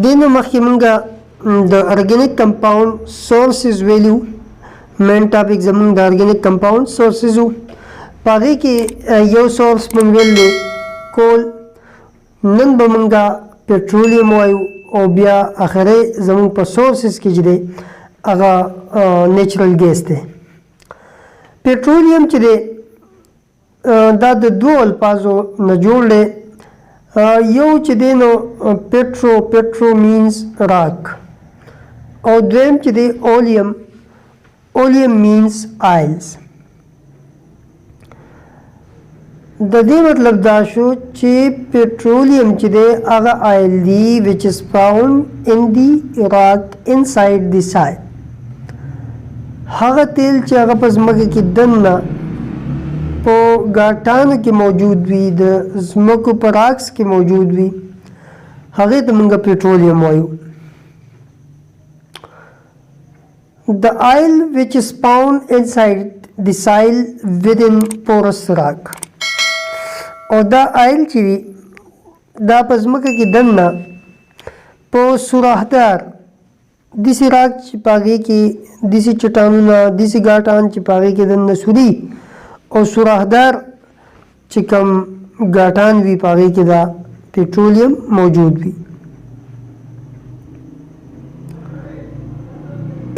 دینه مخکې مونږه د ارګینیک کمپاوند سورسز ویلو مین ټاپک زمونږ د ارګینیک کمپاوند سورسز وو په هغې کې یو سورس مونږ ویل دی کول نن به مونږه پټرولیم وایو او بیا اخرې زمونږ په سورسز کې چې دی هغه نیچرل ګیس دی پټرولیم چې دی دا د دوو الفاظو نه جوړ دی یو چې دی نو پټرو مینز راک او دویم چې دی اولیم مینز آئلز د دې مطلب دا شو چې پټرولیم چې دی هغه آئل دی which is found in the rock inside the soil هغه تیل چې هغه په ځمکه کې دننه په ګاټانو کې موجود وي د ځمکو په راکس کې موجود وي هغې ته موږ پټرولیم وایو the oil which is found inside the soil within porous rock او دا آئل چې وي دا په ځمکه کې دننه په سوراخدار داسې راک چې په هغې کې داسې چټانونه داسې ګاټان چې په هغې کې دننه سوري او سوراخدار چې کوم ګاټان وي په هغې کې دا پټرولیم موجود وي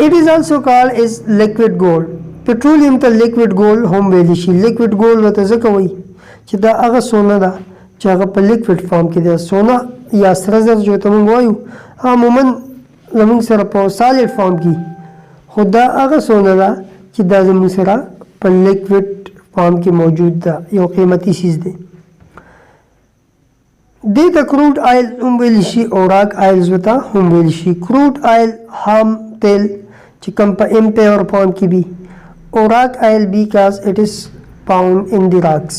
It is also called as liquid gold. Petroleum ته liquid gold هم ویلی شي liquid gold ورته ځکه وایي چې دا هغه سونه ده چې هغه په لیکوډ فارم کې ده سونه یا سره زر چې ورته موږ وایو عموما زموږ سره په سالډ فارم کې خو دا هغه سونه ده چې دا زموږ سره په لیکوډ فارم کې موجود ده یو قیمتي شیز دی دې ته کروډ آیل هم ویلی شي او راک آیلز ورته هم ویلی شي کروډ آیل خام تیل چې کوم په امپیور فارم کې وي او راک آیل بیکاز اٹ از فاؤنڈ ان دی راکس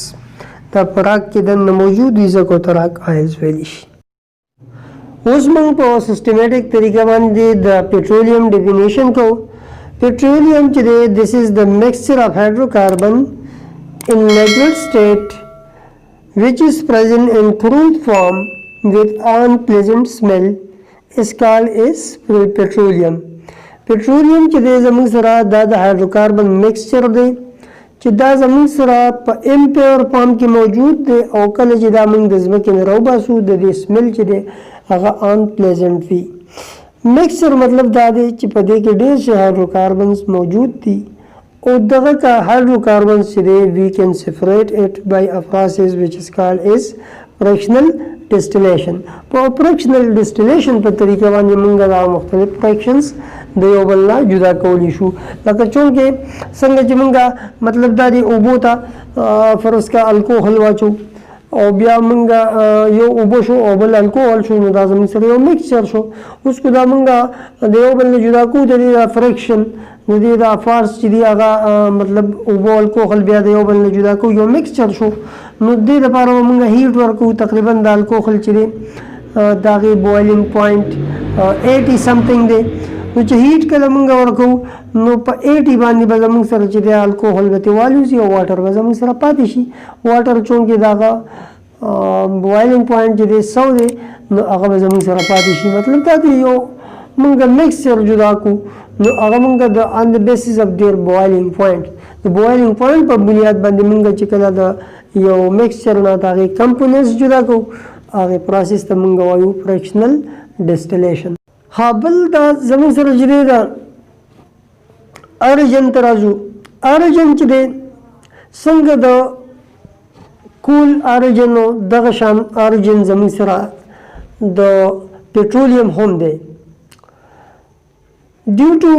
دا په راک کې دننه موجود وي ځکه ورته راک آیلز ویلی شي اوس موږ په سسټمیټک طریقه باندې د پټرولیم ډیفینیشن کوو petroleum today this is the mixture of hydrocarbon in liquid state which is present in crude form with unpleasant smell is called as petroleum today زموږ سره دا د hydrocarbon mixture دی چې دا زموږ سره په impure form کې موجود دی او کله چې دا موږ د ځمکې نه راوباسو د دې smell چې دی هغه unpleasant وي मिक्सचर मतलब دا دی چې په دې کې ډېر شي هایدروکاربنز موجود دي او دغه کا هایدروکاربنز چې دی we can separate it by a process which is called as fractional distillation په fractional distillation په طریقه باندې موږ دا مختلف fractions د یو بل نه جدا کولی شو لکه چونکې څنګه چې موږ مطلب دا دی اوبو ته فرض کا الکوهل واچو او بیا موږ یو اوبه شو او بل الکوهل شو نو دا زموږ سره یو میکسچر شو اوس که دا موږ د یو بل نه جدا کوو د دې دا فریکشن د دې دا فارس چې دی هغه مطلب اوبه الکوهل بیا د یو بل نه جدا کوو یو میکسچر شو نو د دې لپاره موږ هیټ ورکوو تقریبا د الکوهل چې دی د هغې بوایلینګ پوینټ 80 سمثینګ دی نو چې هیټ کله موږ ورکوو نو په 80 باندې به زموږ سره چې دی الکوهل به ترې والوځي او واټر به زموږ سره پاتې شي واټر چونکې د هغه بوایلینګ پوینټ چې دی 100 دی نو هغه به زموږ سره پاتې شي مطلب دا دی یو موږ میکسچر جدا کړو نو هغه موږ د آن د بیسس اف دیر بوایلینګ پوینټ د بوایلینګ پوینټ په بنیاد باندې موږ چې کله د یو میکسچر نه د هغې کمپوننټس جدا کړو هغې پروسس ته موږ وایو فریکشنل ډسټلیشن ها بل دا زموږ سره چې دی دا اریجن ته راځو اریجن چې دی څنګه د کول اریجن دغه شان اریجن زموږ سره د پټرولیم هم دی due to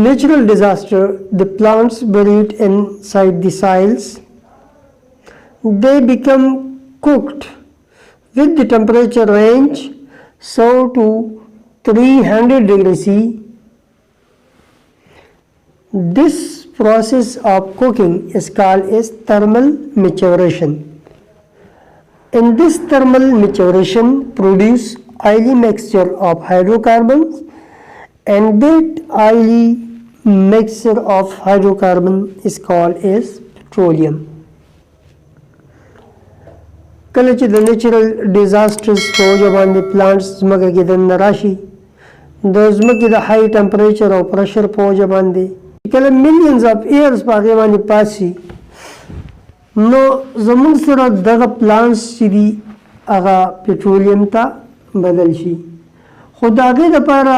natural disaster the plants buried inside the soils they become cooked with the temperature range 100 to 300 degrees C. This process of cooking is called as thermal maturation. In this thermal maturation produce oily mixture of hydrocarbons and that oily mixture of hydrocarbon is called as petroleum. کله چې د نیچرل ډیزاسترز په وجه باندې پلانټس ځمکه کې دننه راشي د ځمکې د های ټمپریچر او پریشر په وجه باندې کله میلیونز اف ایئرز په هغې باندې پاس شي نو زموږ سره دغه پلانټس چې دي هغه پټرولیم ته بدل شي خو د هغې دپاره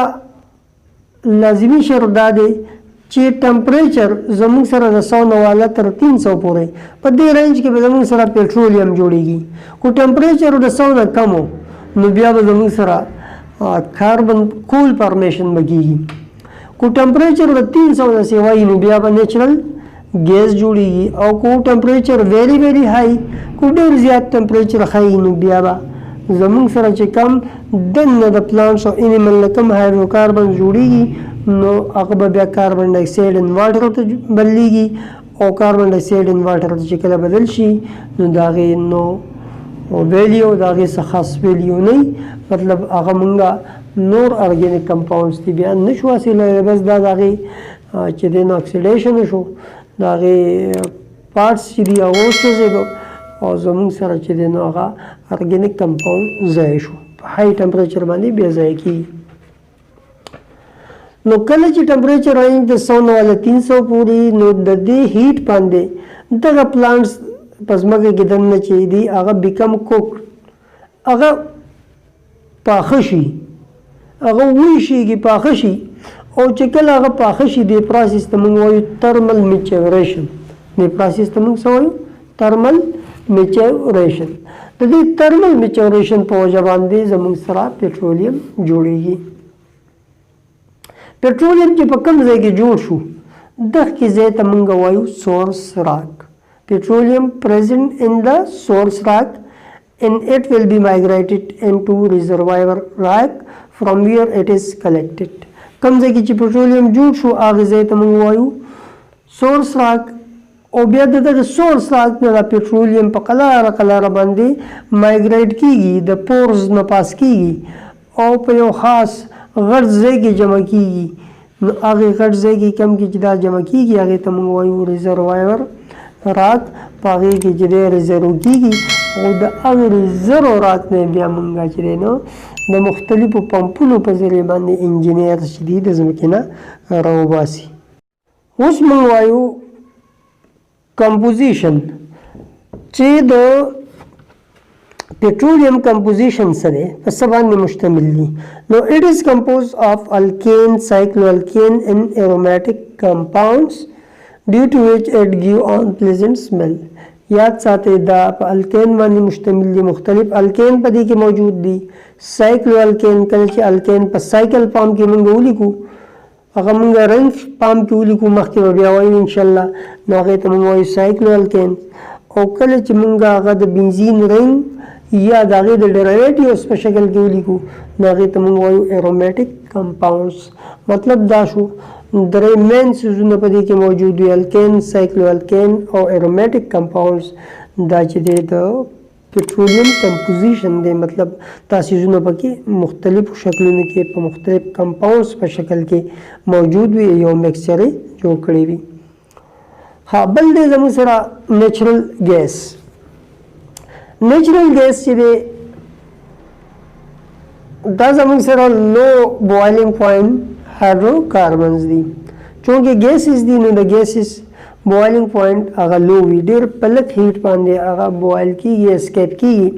لازمي شرط دا دی چې ټمپریچر زموږ سره د 100 نه والا تر 300 پورې په دې رینج کې به زموږ سره پټرولیم جوړیږي خو ټمپریچر د 100 نه کم نو بیا به زموږ سره کاربن کول فارمیشن به کېږي خو ټمپریچر د 300 نه سیوایي نو بیا به نیچرل ګیس جوړیږي او کو ټمپریچر ویری ویری های کو ډېر زیات ټمپریچر های نو بیا به زموږ سره چې کم دننه د پلانټس او انیمل نه کم هایدروکاربن جوړیږي نو هغه به بیا کاربن ډای اکساید ان واټر ته بدلیږي او کاربن ډای اکساید ان واټر ته چې کله بدل شي نو د هغې نو ویلیو د هغې څه خاص ویلیو نه مطلب هغه مونږه نور ارګینک کمپاونډس دي بیا نه شو حاصلولی بس دا د هغې چې دی نو اکسیډیشن شو د هغې پارټس چې دي هغه وسوځېدو او زموږ سره چې دی نو هغه ارګینک کمپاونډ ضایع شو په های ټمپریچر باندې بیا ضایع کېږي نو کله چې ټمپریچر رینج د 100 نه والا 300 پورې نو د دې هیټ باندې دغه پلانټس په ځمکه کې دننه چې دي هغه بیکم کوک هغه پاخه شي هغه ویشېږي پاخه شي او چې کله هغه پاخه شي دې پروسس ته موږ وایو ترمل میچوریشن دې پروسس ته موږ څه وایو ترمل میچوریشن د دې ترمل میچوریشن په وجه باندې زموږ سره پټرولیم جوړیږي پټرولیم چې په کوم ځای کې جوړ شو دغه ځای ته موږ وایو سورس راک petroleum present in the source rock and it will be migrated into reservoir rock from where it is collected کوم ځای کې چې پټرولیم جوړ شو هغه ځای ته موږ وایو سورس راک او بیا دغه سورس راک نه د پټرولیم په قلاره باندې مایګریټ کیږي د پورز نه پاس کیږي او په یو خاص غټ ځای کې جمع کیږي نو هغه غټ ځای کې کم کې چې دا جمع کیږي هغه ته موږ وایو ریزروایور راک په هغې کې چې دی ریزرو کېږي او د هغې ریزرو راک نه بیا مونږ چې دی نو د مختلفو پمپونو په ذریعې باندې انجینیر چې دي د ځمکې نه راوباسي اوس مونږ وایو کمپوزیشن چې د petroleum composition څه دی په څه باندې مشتمل دي نو it is composed of alkane cycloalkane and aromatic compounds due to which it give unpleasant smell یاد ساتئ دا په الکین باندې مشتمل دي مختلف الکین په دې کې موجود دي سایکلو الکین کله چې الکین په سایکل فارم کې موږ ولیکو هغه موږ رنګ فارم کې ولیکو مخکې به بیا وایو انشاءالله نو هغې ته موږ وایو سایکلو الکین او کله چې موږ هغه د بنزین رنګ یا د هغې د ډیریویټیوز په شکل کې ولیکو نو هغې ته موږ وایو ایرومیټک کمپاونډس مطلب دا شو درې مین سیزونه په دې کې موجود وي الکین سایکلو الکین او ایرومیټک کمپاونډس دا چې دی د پټرولیم کمپوزیشن دی مطلب دا سیزونه پکې مختلفو شکلونو کې په مختلف کمپاونډس په شکل کې موجود وي یو مکسچر یې جوړ کړی وي ها بل دی زموږ سره نیچرل ګیس نیچرل ګیس چې دی دا زموږ سره لو بوائلنگ پوائنٹ hydrocarbons دي چونکه gases دي نو د gases boiling point هغه لو وي ډېر په لږ هیټ باندې هغه بوایل کېږي اسکیپ کېږي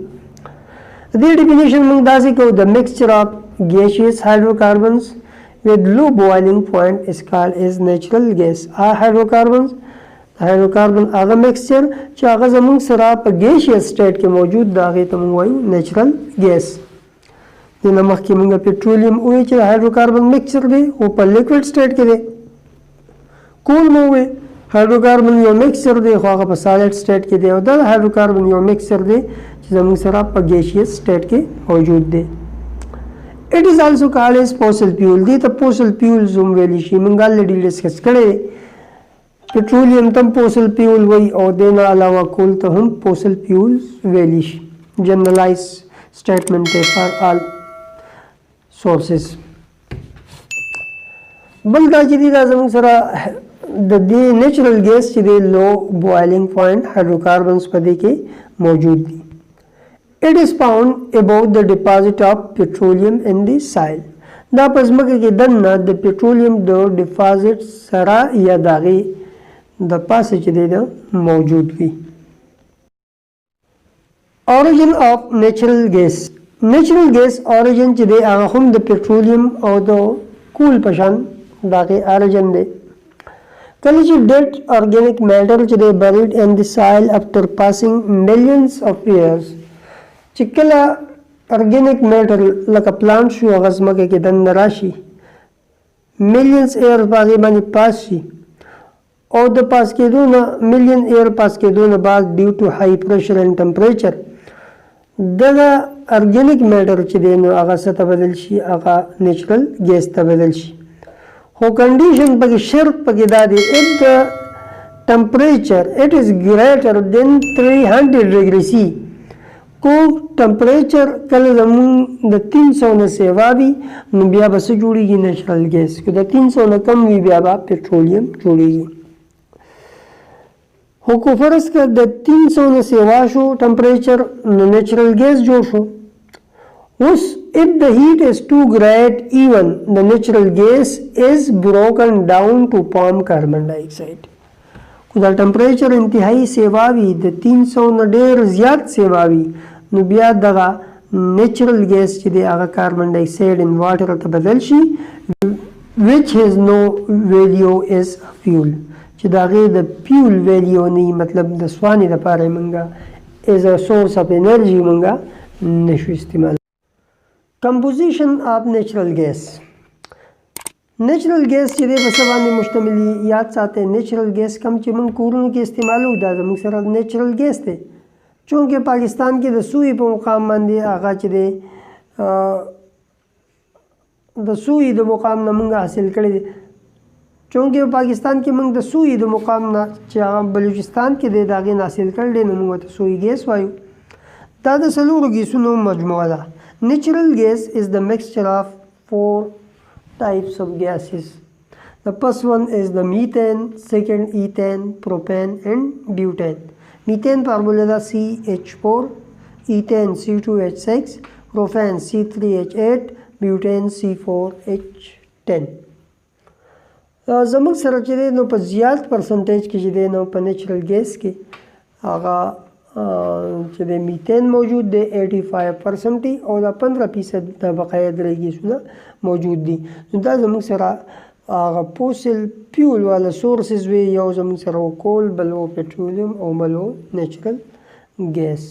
دې ډیفینیشن موږ داسې کوو د mixture of gaseous hydrocarbons with low boiling point is called as natural gas hydrocarbons hydrocarbon هغه mixture چې هغه زموږ سره په gaseous state کې موجود دا هغې ته موږ وایو natural gas دنه مخکې موږ پټرولیم وایي چې هایدروکاربن مکسچر دی خو په لیکوډ سټیټ کې دی کول مو وایي هایدروکاربن یو مکسچر دی خو هغه په سالډ سټیټ کې دی او دا هایدروکاربن یو مکسچر دی چې زموږ سره په ګیشیس سټیټ کې موجود دی اټ از آلسو کالډ as fossil fuel دی ته فوسل فیولز هم ویلی شي موږ الریډي ډسکس کړی پټرولیم ته فوسل فیول وایي او د نه علاوه کول ته هم فوسل فیولز ویلی شي جنرلایز statement for all sources بل دا چې دی دا زموږ سره د دې نیچرل ګیس چې دی لو بوائلنگ پوائنٹ هایدروکاربنز په دې کې موجود دي It is found above the deposit of petroleum in the soil. دا پزمکه کې دننه د پټرولیم د ډیپازټ سره یا د هغې د پاسه چې دی موجود وي. Origin of natural gas. Natural gas origin چې دی هغه هم د پټرولیم او د کول په شان د هغې origin دی. کله چې dead organic matter چې دی buried in the soil after passing millions of years چې کله organic matter لکه پلانټ شو هغه ځمکه کې دننه راشي millions years په هغې باندې پاس شي او د پاس کېدو نه million year پاس کېدو نه بعد due to high pressure and temperature دغه organic matter چې دی نو هغه څه ته بدل شي هغه natural gas ته بدل شي. خو کنډیشن پکې شرط پکې دا دی if the temperature it is greater than 300 degree C کو ټمپریچر کله زمون د 300 نه سیوا وي نو بیا به څه جوړیږي نیچرل ګیس که د 300 نه کم وي بیا به پټرولیم جوړیږي. خو که فرض که د 300 نه سیوا شو ټمپریچر نو نیچرل ګیس جوړ شو. اوس if the heat is too great even the natural gas is broken down to form carbon dioxide. دا ټمپریچر انتهایی سیوا وي د 300 نه ډېر زیات سیوا وي نو بیا دغه نیچرل ګیس چې دی هغه کاربن ډای اکساید ان واټر ته بدل شي which has no value as fuel چې د هغې د فیول ویلیو نه مطلب د سوانې دپاره یې مونږه as a source of energy مونږه نشو استعمال. Composition of natural gas. نیچرل ګیس چې دی په څه باندې مشتمل یاد ساتئ نیچرل ګیس کم چې موږ کورونو کې استعمالوو دا زموږ سره نیچرل ګیس دی چونکې پاکستان کې د سویې په مقام باندې هغه چې دی د سویې د مقام نه موږ حاصل کړی دی چونکې پاکستان کې موږ د سویې د مقام نه چې هغه بلوچستان کې دی د هغې نه حاصل کړی دی نو موږ ورته سویې ګیس وایو. دا د څلورو ګیسونو مجموعه ده. نیچرل ګیس is the mixture of 4 types of gases. The first one is the methane, second ethane, propane and butane. Methane formula is CH4, ethane C2H6, propane C3H8, butane C4H10. زموږ سره چې دی نو په زیات پرسنټیج کې چې دی نو په نیچرل ګیس کې هغه چې د میتین موجود دی 85% او دا 15% د بقایا درې ګیسونه موجود دي. نو دا زموږ سره هغه فوسل فیول والا سورسز وي یو زموږ سره کول بل و پټرولیم او بل و نیچرل ګیس.